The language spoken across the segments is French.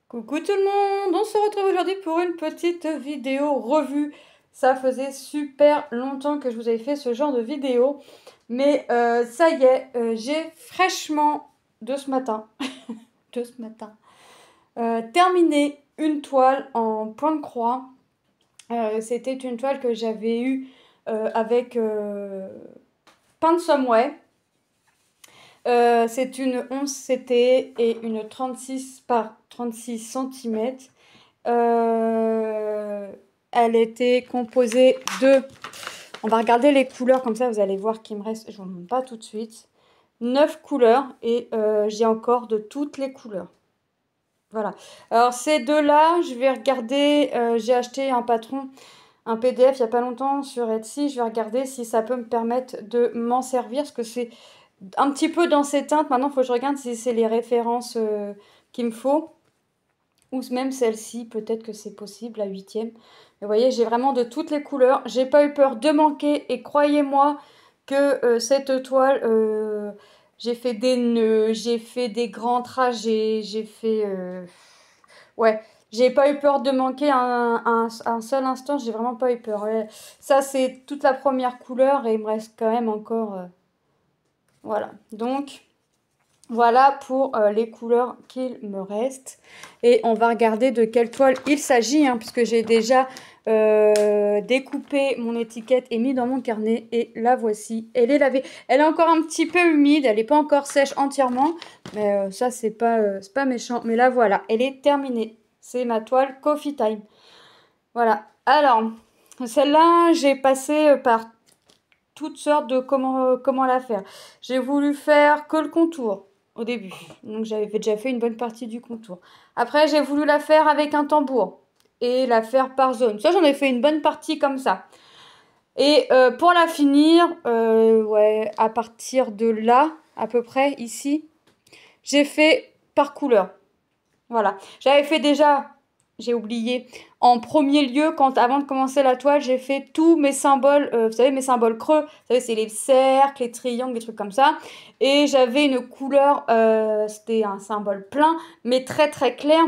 Coucou tout le monde, on se retrouve aujourd'hui pour une petite vidéo revue. Ça faisait super longtemps que je vous avais fait ce genre de vidéo, mais ça y est, j'ai fraîchement de ce matin, terminé une toile en point de croix. C'était une toile que j'avais eue avec Paint de Someway. C'est une 11 CT et une 36 par 36 cm. Elle était composée de... On va regarder les couleurs, comme ça vous allez voir qu'il me reste... Je ne vous montre pas tout de suite. 9 couleurs et j'ai encore de toutes les couleurs. Voilà. Alors ces deux-là, je vais regarder... j'ai acheté un patron, un PDF il n'y a pas longtemps sur Etsy. Je vais regarder si ça peut me permettre de m'en servir, parce que c'est un petit peu dans ces teintes. Maintenant, il faut que je regarde si c'est les références qu'il me faut. Ou même celle-ci, peut-être que c'est possible, la 8e. Mais vous voyez, j'ai vraiment de toutes les couleurs. J'ai pas eu peur de manquer. Et croyez-moi que cette toile, j'ai fait des nœuds, j'ai fait des grands trajets, j'ai fait... Ouais, j'ai pas eu peur de manquer un seul instant. J'ai vraiment pas eu peur. Ouais. Ça, c'est toute la première couleur et il me reste quand même encore... Voilà. Donc... Voilà pour les couleurs qu'il me reste. Et on va regarder de quelle toile il s'agit, hein, puisque j'ai déjà découpé mon étiquette et mis dans mon carnet. Et la voici. Elle est lavée. Elle est encore un petit peu humide. Elle n'est pas encore sèche entièrement. Mais ça, c'est pas méchant. Mais là, voilà. Elle est terminée. C'est ma toile Coffee Time. Voilà. Alors, celle-là, j'ai passé par toutes sortes de comment la faire. J'ai voulu faire que le contour au début. Donc j'avais déjà fait une bonne partie du contour. Après, j'ai voulu la faire avec un tambour et la faire par zone. Ça, j'en ai fait une bonne partie comme ça. Et pour la finir, ouais, à partir de là, à peu près ici, j'ai fait par couleur. Voilà. J'avais fait déjà, j'ai oublié, en premier lieu, avant de commencer la toile, j'ai fait tous mes symboles, vous savez, mes symboles creux. Vous savez, c'est les cercles, les triangles, des trucs comme ça. Et j'avais une couleur, c'était un symbole plein, mais très très clair.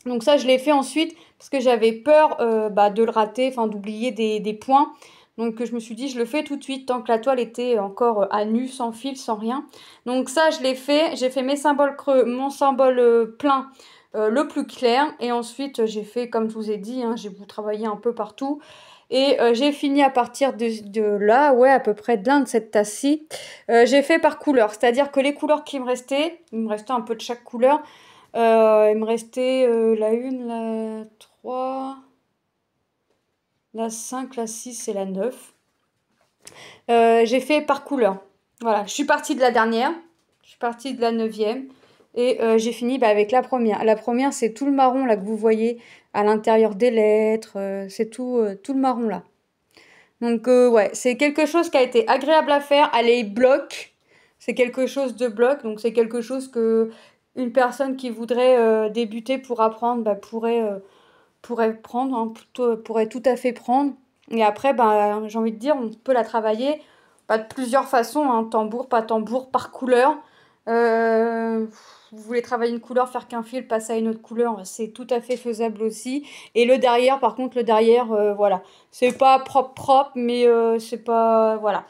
Donc ça, je l'ai fait ensuite parce que j'avais peur de le rater, enfin d'oublier des points. Donc je me suis dit, je le fais tout de suite tant que la toile était encore à nu, sans fil, sans rien. Donc ça, je l'ai fait. J'ai fait mes symboles creux, mon symbole plein, le plus clair. Et ensuite, j'ai fait, comme je vous ai dit, hein, j'ai travaillé un peu partout. Et j'ai fini à partir de là, ouais, à peu près de l'un de cette tasse-ci. J'ai fait par couleur, c'est-à-dire que les couleurs qui me restaient, il me restait un peu de chaque couleur. Il me restait la 1, la 3, la 5, la 6 et la 9. J'ai fait par couleur. Voilà, je suis partie de la dernière. Je suis partie de la 9e. Et j'ai fini avec la première. La première, c'est tout le marron là que vous voyez à l'intérieur des lettres. C'est tout le marron là. Donc ouais, c'est quelque chose qui a été agréable à faire. Elle est bloc. C'est quelque chose de bloc. Donc c'est quelque chose que une personne qui voudrait débuter pour apprendre pourrait prendre, hein, pourrait tout à fait prendre. Et après, j'ai envie de dire, on peut la travailler de plusieurs façons, hein, tambour, pas tambour, par couleur. Vous voulez travailler une couleur, faire qu'un fil, passer à une autre couleur, c'est tout à fait faisable aussi. Et le derrière, par contre, le derrière, voilà, c'est pas propre, mais c'est pas, voilà,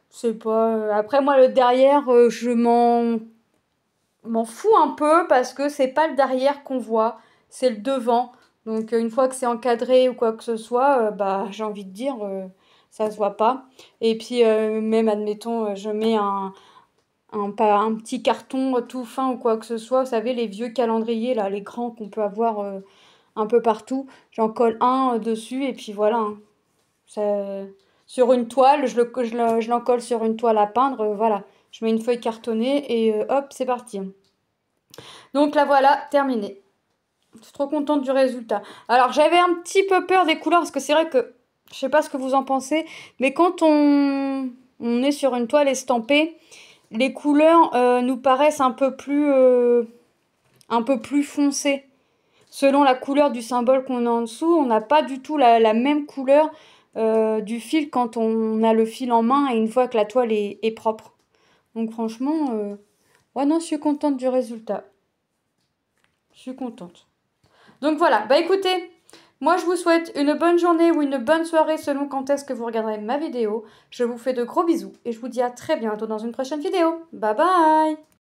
c'est pas... Après, moi, le derrière, je m'en fous un peu parce que c'est pas le derrière qu'on voit, c'est le devant. Donc une fois que c'est encadré ou quoi que ce soit, j'ai envie de dire, ça se voit pas. Et puis même admettons, je mets un petit carton tout fin ou quoi que ce soit. Vous savez, les vieux calendriers, là, les grands qu'on peut avoir un peu partout. J'en colle un dessus et puis voilà, hein. Ça- sur une toile, je l'encolle sur une toile à peindre, voilà. Je mets une feuille cartonnée et hop, c'est parti. Donc là voilà, terminé. Je suis trop contente du résultat. Alors j'avais un petit peu peur des couleurs parce que c'est vrai que, je sais pas ce que vous en pensez, mais quand on est sur une toile estampée, les couleurs nous paraissent un peu plus foncées. Selon la couleur du symbole qu'on a en dessous, on n'a pas du tout la même couleur du fil quand on a le fil en main et une fois que la toile est propre. Donc franchement, ouais non, je suis contente du résultat. Je suis contente. Donc voilà, bah écoutez, moi je vous souhaite une bonne journée ou une bonne soirée selon quand est-ce que vous regarderez ma vidéo. Je vous fais de gros bisous et je vous dis à très bientôt dans une prochaine vidéo. Bye bye!